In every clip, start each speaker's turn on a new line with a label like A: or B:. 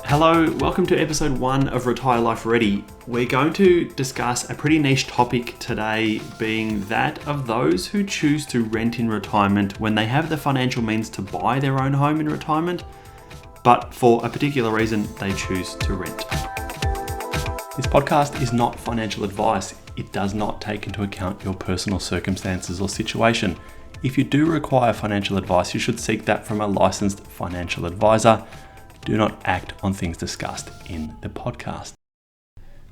A: Hello, welcome to episode 1 of Retire Life Ready. We're going to discuss a pretty niche topic today, being that of those who choose to rent in retirement when they have the financial means to buy their own home in retirement, but for a particular reason they choose to rent. This podcast is not financial advice. It does not take into account your personal circumstances or situation. If you do require financial advice, you should seek that from a licensed financial advisor. Do not act on things discussed in the podcast.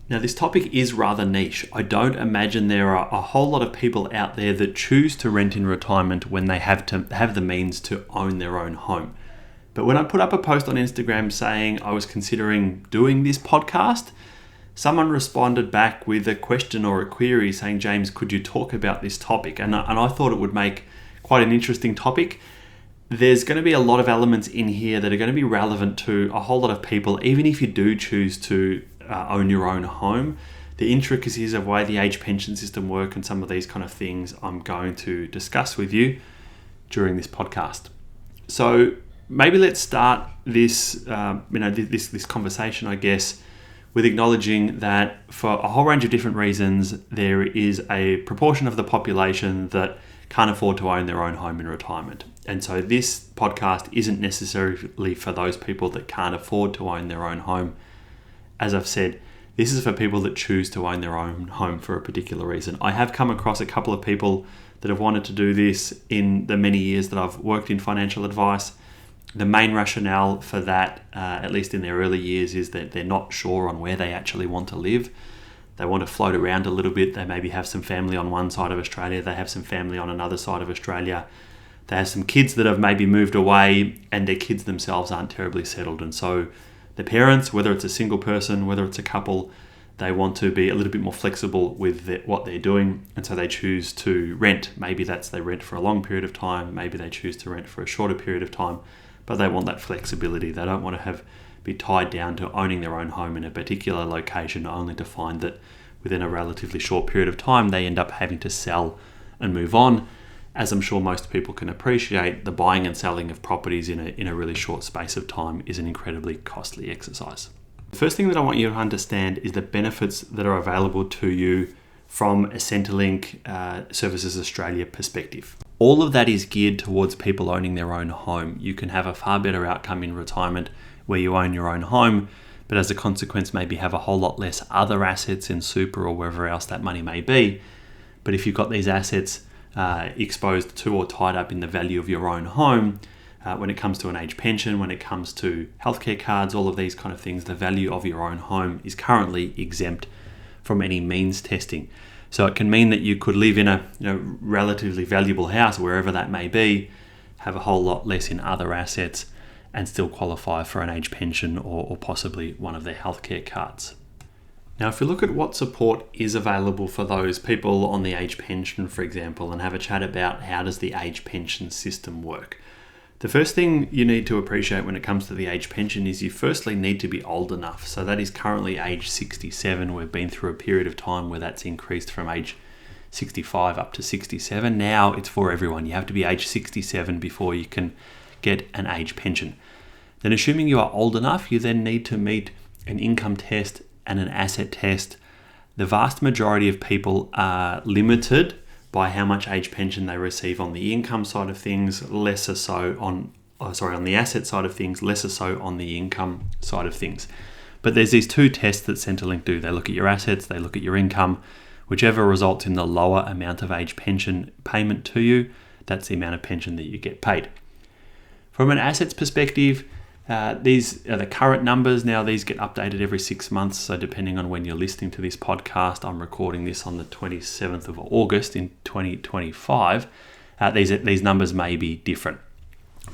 A: Now, this topic is rather niche. I don't imagine there are a whole lot of people out there that choose to rent in retirement when they have the means to own their own home. But when I put up a post on Instagram saying I was considering doing this podcast, someone responded back with a question or a query saying, James, could you talk about this topic? And I thought it would make quite an interesting topic. There's going to be a lot of elements in here that are going to be relevant to a whole lot of people, even if you do choose to own your own home. The intricacies of the way the age pension system work and some of these kind of things I'm going to discuss with you during this podcast. So maybe let's start this conversation, I guess, with acknowledging that for a whole range of different reasons, there is a proportion of the population that can't afford to own their own home in retirement. And so this podcast isn't necessarily for those people that can't afford to own their own home. As I've said, this is for people that choose to own their own home for a particular reason. I have come across a couple of people that have wanted to do this in the many years that I've worked in financial advice. The main rationale for that, at least in their early years, is that they're not sure on where they actually want to live. They want to float around a little bit. They maybe have some family on one side of Australia. They have some family on another side of Australia. They have some kids that have maybe moved away and their kids themselves aren't terribly settled. And so the parents, whether it's a single person, whether it's a couple, they want to be a little bit more flexible with what they're doing. And so they choose to rent. Maybe they rent for a long period of time. Maybe they choose to rent for a shorter period of time. But they want that flexibility. They don't want to be tied down to owning their own home in a particular location, only to find that within a relatively short period of time, they end up having to sell and move on. As I'm sure most people can appreciate, the buying and selling of properties in a really short space of time is an incredibly costly exercise. The first thing that I want you to understand is the benefits that are available to you from a Centrelink Services Australia perspective. All of that is geared towards people owning their own home. You can have a far better outcome in retirement where you own your own home, but as a consequence maybe have a whole lot less other assets in super or wherever else that money may be. But if you've got these assets exposed to or tied up in the value of your own home, when it comes to an age pension, when it comes to healthcare cards, all of these kind of things, the value of your own home is currently exempt from any means testing. So it can mean that you could live in a relatively valuable house, wherever that may be, have a whole lot less in other assets, and still qualify for an age pension or possibly one of their healthcare cards. Now, if you look at what support is available for those people on the age pension, for example, and have a chat about how does the age pension system work. The first thing you need to appreciate when it comes to the age pension is you firstly need to be old enough. So that is currently age 67. We've been through a period of time where that's increased from age 65 up to 67. Now it's for everyone. You have to be age 67 before you can get an age pension. Then assuming you are old enough, you then need to meet an income test and an asset test. The vast majority of people are limited by how much age pension they receive on the income side of things, lesser so on the asset side of things, lesser so on the income side of things. But there's these two tests that Centrelink do. They look at your assets, they look at your income. Whichever results in the lower amount of age pension payment to you, that's the amount of pension that you get paid. From an assets perspective, these are the current numbers. Now these get updated every 6 months. So depending on when you're listening to this podcast, I'm recording this on the 27th of August in 2025. These numbers may be different.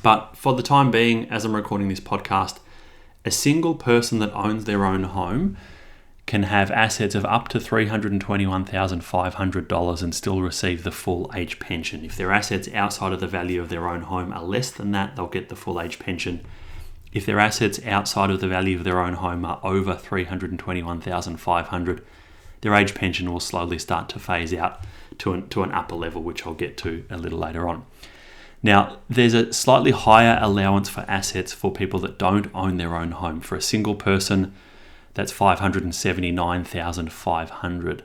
A: But for the time being, as I'm recording this podcast, a single person that owns their own home can have assets of up to $321,500 and still receive the full age pension. If their assets outside of the value of their own home are less than that, they'll get the full age pension. If their assets outside of the value of their own home are over $321,500, their age pension will slowly start to phase out to an upper level, which I'll get to a little later on. Now, there's a slightly higher allowance for assets for people that don't own their own home. For a single person, that's $579,500.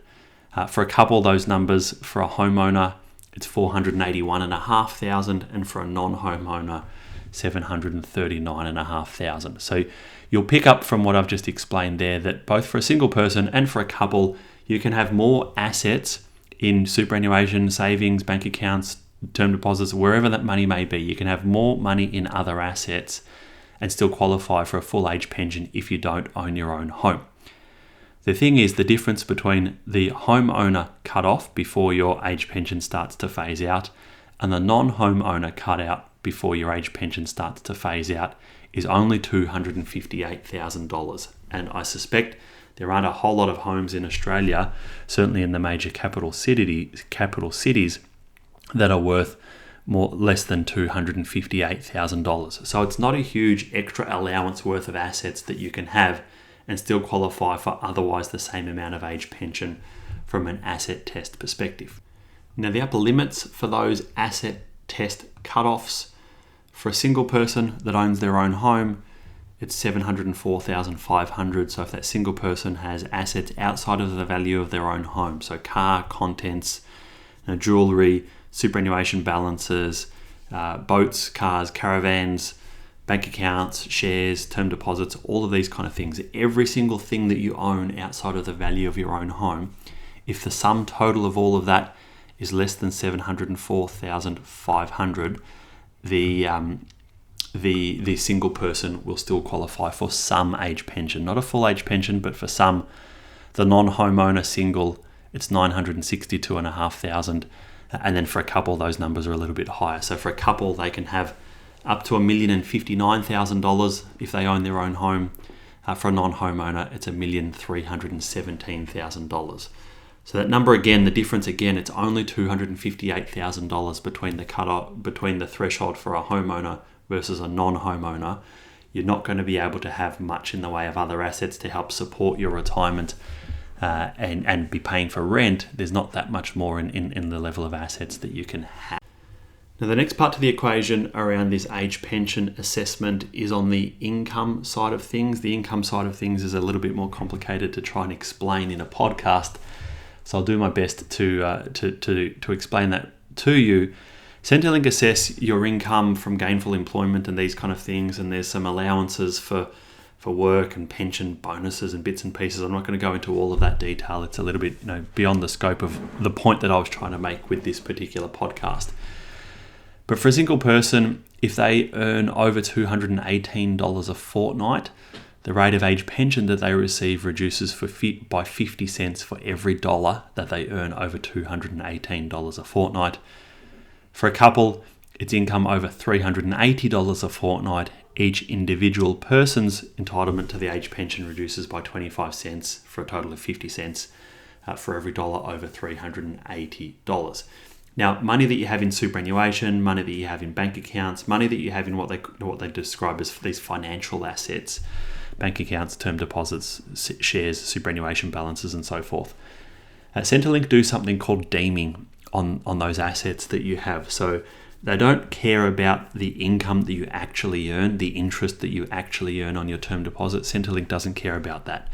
A: For a couple, those numbers for a homeowner, it's $481,500, and for a non-homeowner, $739,500. So you'll pick up from what I've just explained there that both for a single person and for a couple, you can have more assets in superannuation, savings, bank accounts, term deposits, wherever that money may be. You can have more money in other assets and still qualify for a full age pension if you don't own your own home. The thing is, the difference between the homeowner cutoff before your age pension starts to phase out and the non-homeowner cutout before your age pension starts to phase out is only $258,000. And I suspect there aren't a whole lot of homes in Australia, certainly in the major capital cities, that are worth less than $258,000. So it's not a huge extra allowance worth of assets that you can have and still qualify for otherwise the same amount of age pension from an asset test perspective. Now, the upper limits for those asset test cutoffs for a single person that owns their own home, it's $704,500. So if that single person has assets outside of the value of their own home, so car, contents, jewelry, superannuation balances, boats, cars, caravans, bank accounts, shares, term deposits, all of these kind of things, every single thing that you own outside of the value of your own home, if the sum total of all of that is less than $704,500, the single person will still qualify for some age pension, not a full age pension, but for some. The non-homeowner single, it's $962,500, and then for a couple, those numbers are a little bit higher. So for a couple, they can have up to $1,059,000 if they own their own home. For a non-homeowner, it's $1,317,000. So that number again, the difference again, it's only $258,000 between the threshold for a homeowner versus a non-homeowner. You're not going to be able to have much in the way of other assets to help support your retirement and be paying for rent. There's not that much more in the level of assets that you can have. Now, the next part to the equation around this age pension assessment is on the income side of things. The income side of things is a little bit more complicated to try and explain in a podcast, so I'll do my best to explain that to you. Centrelink assess your income from gainful employment and these kind of things, and there's some allowances for work and pension bonuses and bits and pieces. I'm not going to go into all of that detail. It's a little bit beyond the scope of the point that I was trying to make with this particular podcast. But for a single person, if they earn over $218 a fortnight, the rate of age pension that they receive reduces by 50 cents for every dollar that they earn over $218 a fortnight. For a couple, it's income over $380 a fortnight. Each individual person's entitlement to the age pension reduces by 25 cents for a total of 50 cents for every dollar over $380. Now, money that you have in superannuation, money that you have in bank accounts, money that you have in what they describe as these financial assets, bank accounts, term deposits, shares, superannuation balances, and so forth. Centrelink do something called deeming on those assets that you have. So they don't care about the income that you actually earn, the interest that you actually earn on your term deposit. Centrelink doesn't care about that.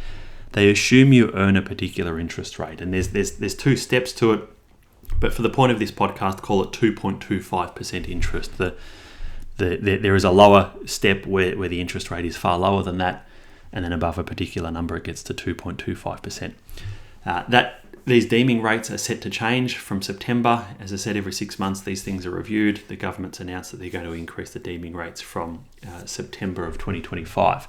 A: They assume you earn a particular interest rate, and there's two steps to it. But for the point of this podcast, call it 2.25% interest. There is a lower step where the interest rate is far lower than that, and then above a particular number, it gets to 2.25%. These deeming rates are set to change from September. As I said, every 6 months these things are reviewed. The government's announced that they're going to increase the deeming rates from September of 2025.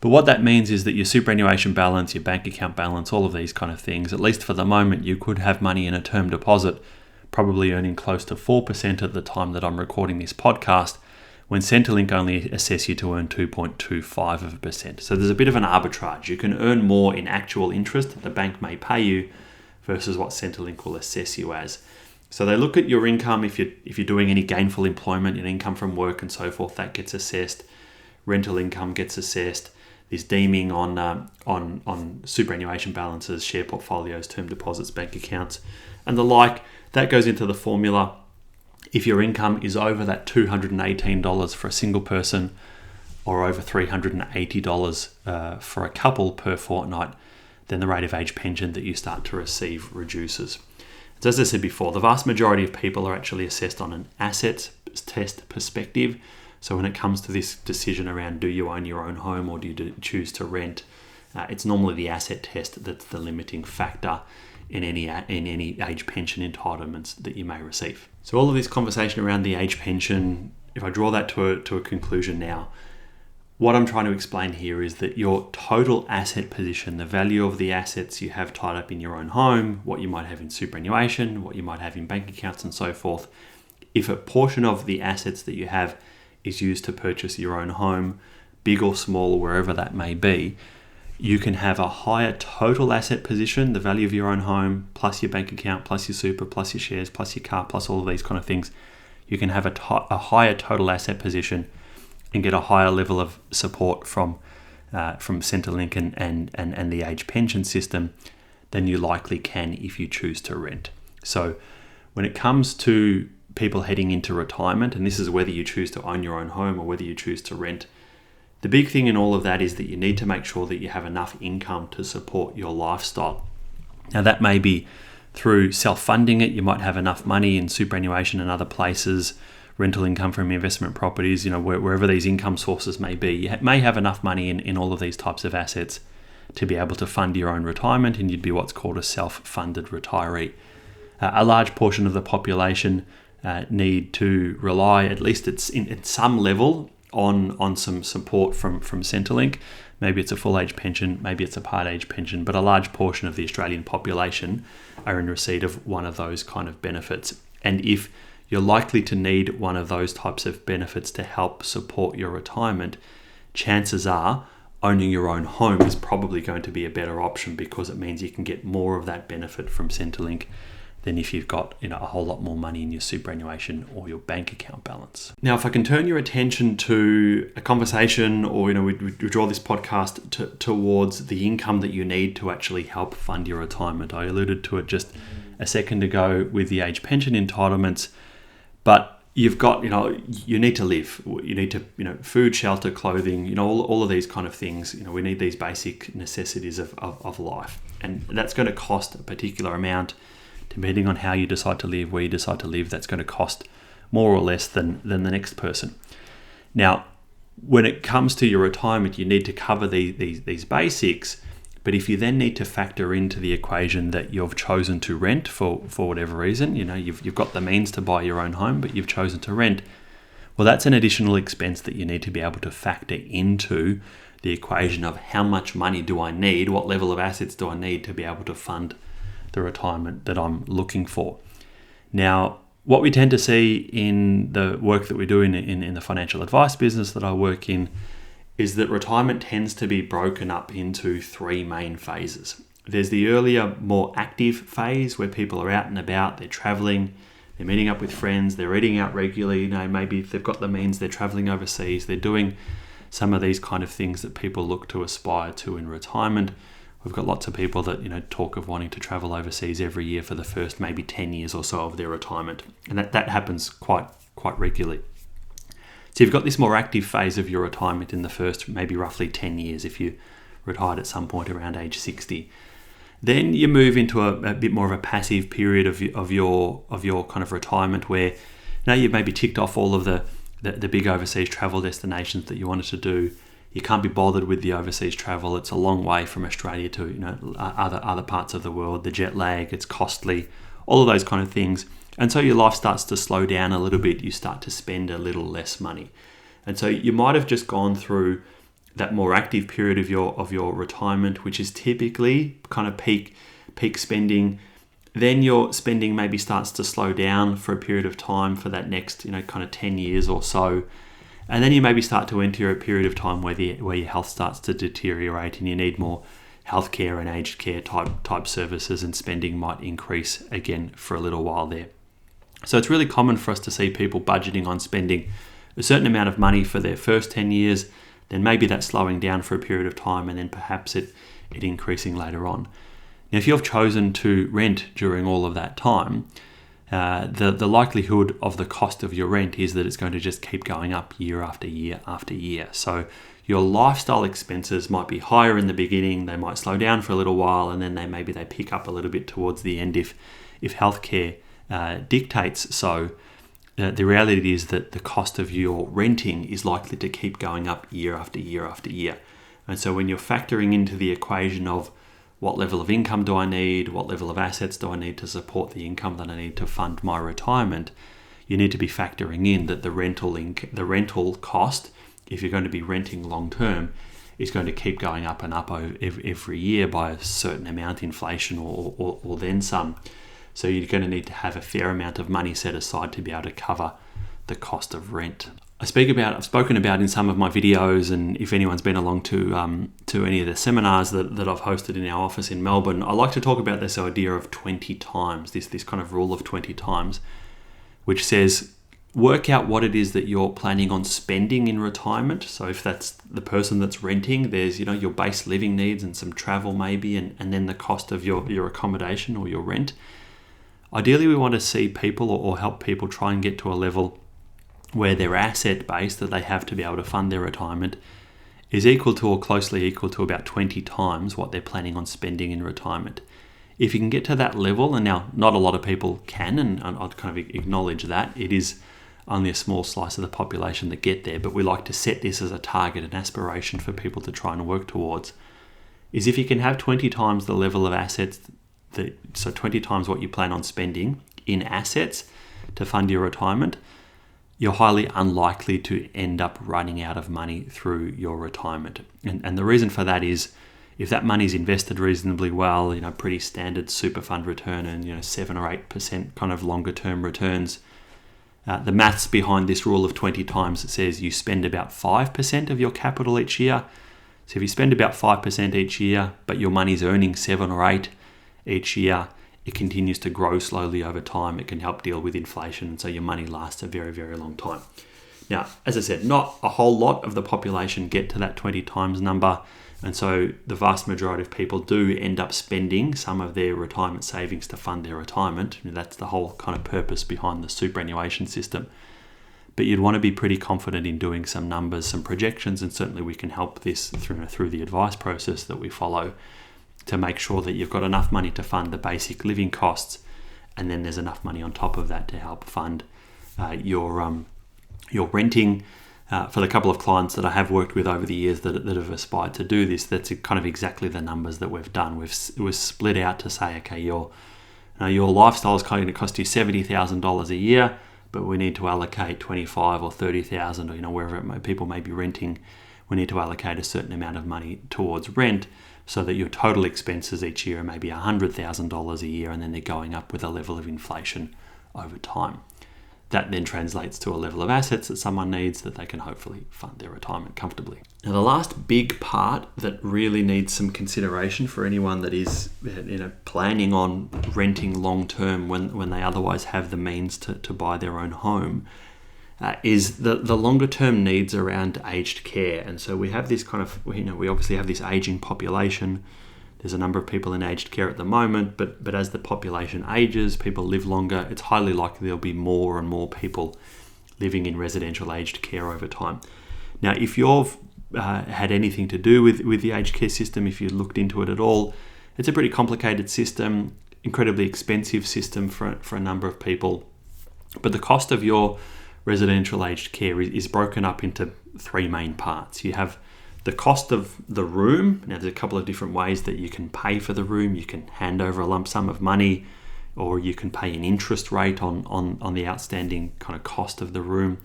A: But what that means is that your superannuation balance, your bank account balance, all of these kind of things, at least for the moment, you could have money in a term deposit, probably earning close to 4% at the time that I'm recording this podcast, when Centrelink only assess you to earn 2.25%. So there's a bit of an arbitrage. You can earn more in actual interest that the bank may pay you versus what Centrelink will assess you as. So they look at your income. If you're doing any gainful employment, your income from work and so forth, that gets assessed. Rental income gets assessed. There's deeming on superannuation balances, share portfolios, term deposits, bank accounts, and the like. That goes into the formula. If your income is over that $218 for a single person or over $380 for a couple per fortnight, then the rate of age pension that you start to receive reduces. So as I said before, the vast majority of people are actually assessed on an assets test perspective. So when it comes to this decision around do you own your own home or do you choose to rent, it's normally the asset test that's the limiting factor in any age pension entitlements that you may receive. So all of this conversation around the age pension, if I draw that to a conclusion now, what I'm trying to explain here is that your total asset position, the value of the assets you have tied up in your own home, what you might have in superannuation, what you might have in bank accounts and so forth, if a portion of the assets that you have is used to purchase your own home, big or small, or wherever that may be, you can have a higher total asset position, the value of your own home, plus your bank account, plus your super, plus your shares, plus your car, plus all of these kind of things. You can have a higher total asset position and get a higher level of support from Centrelink and the age pension system than you likely can if you choose to rent. So when it comes to people heading into retirement, and this is whether you choose to own your own home or whether you choose to rent, the big thing in all of that is that you need to make sure that you have enough income to support your lifestyle. Now that may be through self-funding it. You might have enough money in superannuation and other places, rental income from investment properties, wherever these income sources may be. You may have enough money in all of these types of assets to be able to fund your own retirement, and you'd be what's called a self-funded retiree. A large portion of the population need to rely, at least at some level, on some support from Centrelink. Maybe it's a full age pension, maybe it's a part age pension, but a large portion of the Australian population are in receipt of one of those kind of benefits. And if you're likely to need one of those types of benefits to help support your retirement, chances are owning your own home is probably going to be a better option, because it means you can get more of that benefit from Centrelink than if you've got a whole lot more money in your superannuation or your bank account balance. Now, if I can turn your attention to a conversation, or we draw this podcast towards the income that you need to actually help fund your retirement. I alluded to it just a second ago with the age pension entitlements, but you've got, you need to live. You need to, food, shelter, clothing, all of these kind of things. We need these basic necessities of life, and that's going to cost a particular amount. Depending on how you decide to live, where you decide to live, that's going to cost more or less than the next person. Now, when it comes to your retirement, you need to cover these basics, but if you then need to factor into the equation that you've chosen to rent for whatever reason, you've got the means to buy your own home, but you've chosen to rent, well, that's an additional expense that you need to be able to factor into the equation of how much money do I need, what level of assets do I need to be able to fund the retirement that I'm looking for. Now, what we tend to see in the work that we do in the financial advice business that I work in is that retirement tends to be broken up into three main phases. There's the earlier, more active phase where people are out and about, they're traveling, they're meeting up with friends, they're eating out regularly, maybe if they've got the means, they're traveling overseas, they're doing some of these kind of things that people look to aspire to in retirement. We've got lots of people that talk of wanting to travel overseas every year for the first maybe 10 years or so of their retirement. And that happens quite regularly. So you've got this more active phase of your retirement in the first maybe roughly 10 years if you retired at some point around age 60. Then you move into a bit more of a passive period of your kind of retirement, where now you've maybe ticked off all of the big overseas travel destinations that you wanted to do. You can't be bothered with the overseas travel. It's a long way from Australia to other parts of the world. The jet lag, it's costly, all of those kind of things. And so your life starts to slow down a little bit. You start to spend a little less money. And so you might have just gone through that more active period of your retirement, which is typically kind of peak spending. Then your spending maybe starts to slow down for a period of time for that next kind of 10 years or so. And then you maybe start to enter a period of time where your health starts to deteriorate and you need more healthcare and aged care type services, and spending might increase again for a little while there. So it's really common for us to see people budgeting on spending a certain amount of money for their first 10 years, then maybe that's slowing down for a period of time, and then perhaps it increasing later on. Now, if you've chosen to rent during all of that time, the likelihood of the cost of your rent is that it's going to just keep going up year after year after year. So your lifestyle expenses might be higher in the beginning, they might slow down for a little while, and then maybe they pick up a little bit towards the end if healthcare dictates so. The reality is that the cost of your renting is likely to keep going up year after year after year. And so when you're factoring into the equation of what level of income do I need, what level of assets do I need to support the income that I need to fund my retirement, you need to be factoring in that the rental cost, if you're going to be renting long term, is going to keep going up and up every year by a certain amount, inflation or then some. So you're going to need to have a fair amount of money set aside to be able to cover the cost of rent. I've spoken about in some of my videos, and if anyone's been along to any of the seminars that I've hosted in our office in Melbourne, I like to talk about this idea of 20 times, this kind of rule of 20 times, which says work out what it is that you're planning on spending in retirement. So if that's the person that's renting, there's your base living needs and some travel maybe, and then the cost of your accommodation or your rent. Ideally, we want to see people or help people try and get to a level where their asset base that they have to be able to fund their retirement is equal to or closely equal to about 20 times what they're planning on spending in retirement. If you can get to that level, and now not a lot of people can, and I'd kind of acknowledge that, it is only a small slice of the population that get there, but we like to set this as a target, an aspiration for people to try and work towards, is if you can have 20 times the level of assets, so 20 times what you plan on spending in assets to fund your retirement, you're highly unlikely to end up running out of money through your retirement. And the reason for that is if that money's invested reasonably well, pretty standard super fund return and 7 or 8% kind of longer term returns, the maths behind this rule of 20 times says you spend about 5% of your capital each year. So if you spend about 5% each year, but your money's earning 7 or 8 each year, it continues to grow slowly over time. It can help deal with inflation, so your money lasts a very, very long time. Now, as I said, not a whole lot of the population get to that 20 times number, and so the vast majority of people do end up spending some of their retirement savings to fund their retirement. That's the whole kind of purpose behind the superannuation system. But you'd want to be pretty confident in doing some numbers, some projections, and certainly we can help this through the advice process that we follow to make sure that you've got enough money to fund the basic living costs, and then there's enough money on top of that to help fund your renting. For the couple of clients that I have worked with over the years that have aspired to do this, that's kind of exactly the numbers that we've done. We've split out to say, okay, your lifestyle is going to cost you $70,000 a year, but we need to allocate 25 or 30,000, or wherever people may be renting, we need to allocate a certain amount of money towards rent, so that your total expenses each year are maybe $100,000 a year, and then they're going up with a level of inflation over time. That then translates to a level of assets that someone needs that they can hopefully fund their retirement comfortably. Now, the last big part that really needs some consideration for anyone that is planning on renting long term when they otherwise have the means to buy their own home is the longer term needs around aged care. And so we have this kind of, we obviously have this aging population. There's a number of people in aged care at the moment, but as the population ages, people live longer, it's highly likely there'll be more and more people living in residential aged care over time. Now, if you've had anything to do with the aged care system, if you looked into it at all, it's a pretty complicated system, incredibly expensive system for a number of people. But the cost of your residential aged care is broken up into three main parts. You have the cost of the room. Now, there's a couple of different ways that you can pay for the room. You can hand over a lump sum of money, or you can pay an interest rate on the outstanding kind of cost of the room.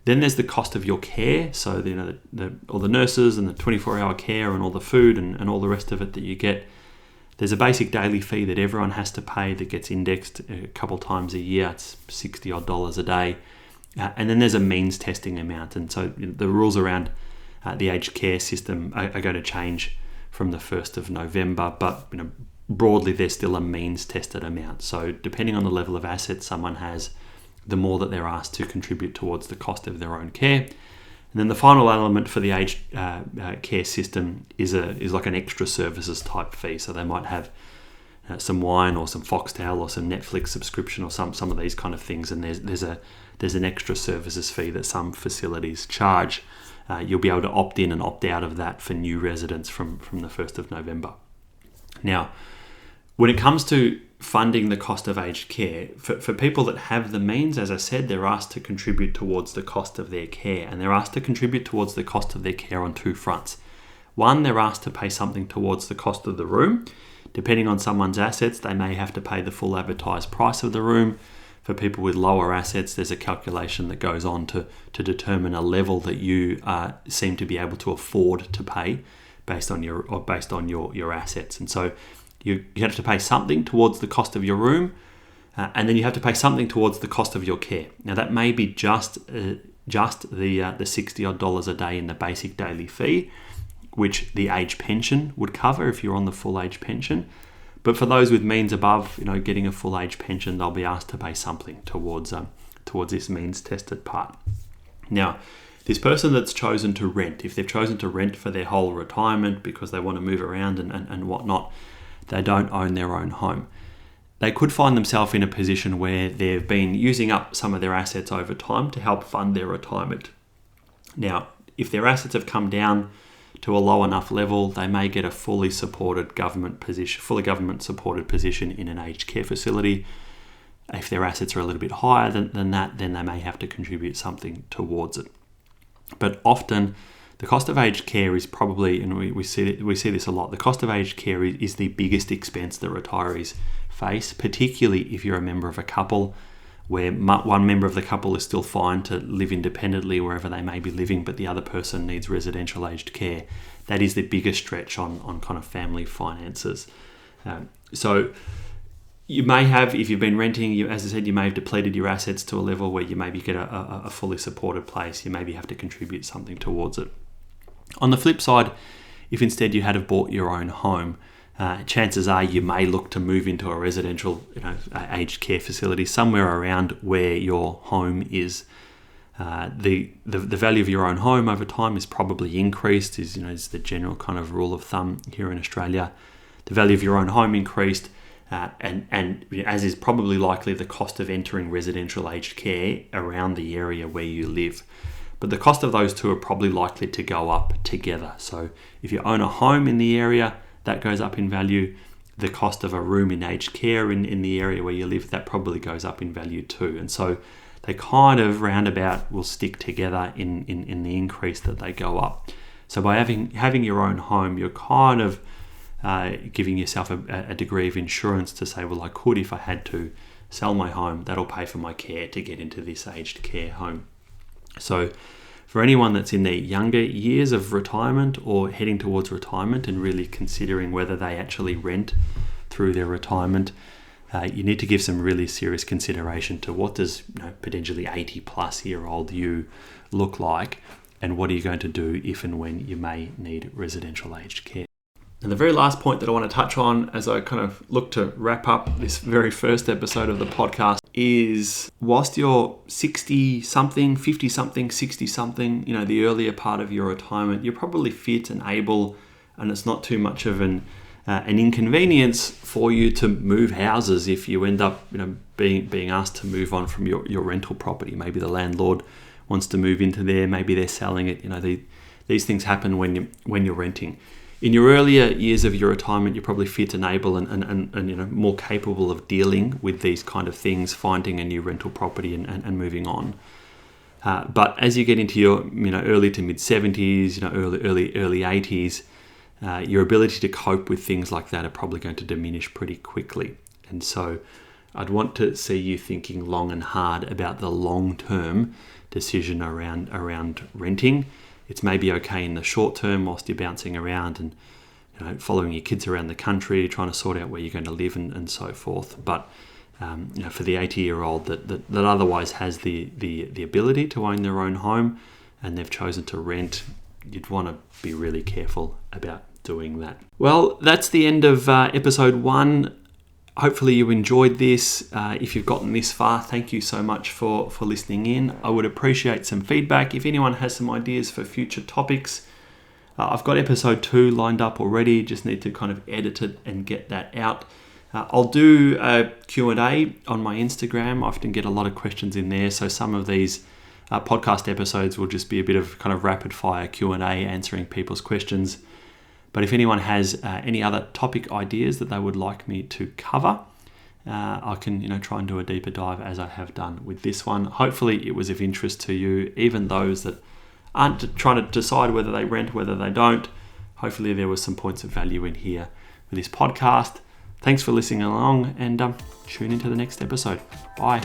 A: Then there's the cost of your care. So, all the nurses and the 24-hour care and all the food and all the rest of it that you get. There's a basic daily fee that everyone has to pay that gets indexed a couple times a year. It's $60 odd a day. And then there's a means testing amount. And so the rules around the aged care system are going to change from the 1st of November, but broadly there's still a means tested amount. So depending on the level of assets someone has, the more that they're asked to contribute towards the cost of their own care. And then the final element for the aged care system is like an extra services type fee. So they might have some wine or some Foxtel or some Netflix subscription or some of these kind of things, and there's an extra services fee that some facilities charge. You'll be able to opt in and opt out of that for new residents from the 1st of November. Now, when it comes to funding the cost of aged care, for people that have the means, as I said, they're asked to contribute towards the cost of their care, and they're asked to contribute towards the cost of their care on two fronts. One, they're asked to pay something towards the cost of the room. Depending on someone's assets, they may have to pay the full advertised price of the room. For people with lower assets, there's a calculation that goes on to determine a level that you seem to be able to afford to pay based on your assets. And so you have to pay something towards the cost of your room, and then you have to pay something towards the cost of your care. Now that may be just the $60 odd a day in the basic daily fee, which the age pension would cover if you're on the full age pension. But for those with means above, getting a full age pension, they'll be asked to pay something towards this means tested part. Now, this person that's chosen to rent, if they've chosen to rent for their whole retirement because they want to move around and whatnot, they don't own their own home. They could find themselves in a position where they've been using up some of their assets over time to help fund their retirement. Now, if their assets have come down to a low enough level, they may get a fully government supported position in an aged care facility. If their assets are a little bit higher than that, then they may have to contribute something towards it. But often, the cost of aged care is probably, and we see this a lot, the cost of aged care is the biggest expense that retirees face, particularly if you're a member of a couple where one member of the couple is still fine to live independently wherever they may be living, but the other person needs residential aged care. That is the biggest stretch on kind of family finances. So you may have, if you've been renting, as I said, you may have depleted your assets to a level where you maybe get a fully supported place. You maybe have to contribute something towards it. On the flip side, if instead you had have bought your own home, chances are you may look to move into a residential aged care facility somewhere around where your home is. The value of your own home over time is probably increased, is the general kind of rule of thumb here in Australia. The value of your own home increased, and as is probably likely the cost of entering residential aged care around the area where you live. But the cost of those two are probably likely to go up together. So if you own a home in the area, that goes up in value. The cost of a room in aged care in the area where you live, that probably goes up in value too. And so they kind of roundabout will stick together in the increase that they go up. So by having your own home, you're kind of giving yourself a degree of insurance to say, well, I could, if I had to, sell my home. That'll pay for my care to get into this aged care home. So for anyone that's in their younger years of retirement or heading towards retirement and really considering whether they actually rent through their retirement, you need to give some really serious consideration to what does potentially 80 plus year old you look like, and what are you going to do if and when you may need residential aged care. And the very last point that I want to touch on as I kind of look to wrap up this very first episode of the podcast is, whilst you're 60-something, 50-something, 60-something, the earlier part of your retirement, you're probably fit and able, and it's not too much of an inconvenience for you to move houses if you end up being asked to move on from your rental property. Maybe the landlord wants to move into there, maybe they're selling it. These things happen when you're renting. In your earlier years of your retirement, you're probably fit and able and more capable of dealing with these kind of things, finding a new rental property and moving on. But as you get into your early to mid 70s, early 80s, your ability to cope with things like that are probably going to diminish pretty quickly. And so I'd want to see you thinking long and hard about the long-term decision around renting. It's maybe okay in the short term whilst you're bouncing around and following your kids around the country, trying to sort out where you're going to live and so forth. But for the 80-year-old that otherwise has the ability to own their own home and they've chosen to rent, you'd want to be really careful about doing that. Well, that's the end of episode 1. Hopefully you enjoyed this. If you've gotten this far, thank you so much for listening in. I would appreciate some feedback. If anyone has some ideas for future topics, I've got episode 2 lined up already. Just need to kind of edit it and get that out. I'll do a Q&A on my Instagram. I often get a lot of questions in there, so some of these podcast episodes will just be a bit of kind of rapid fire Q&A, answering people's questions. But if anyone has any other topic ideas that they would like me to cover, I can try and do a deeper dive as I have done with this one. Hopefully it was of interest to you, even those that aren't trying to decide whether they rent, whether they don't. Hopefully there was some points of value in here with this podcast. Thanks for listening along, and tune into the next episode. Bye.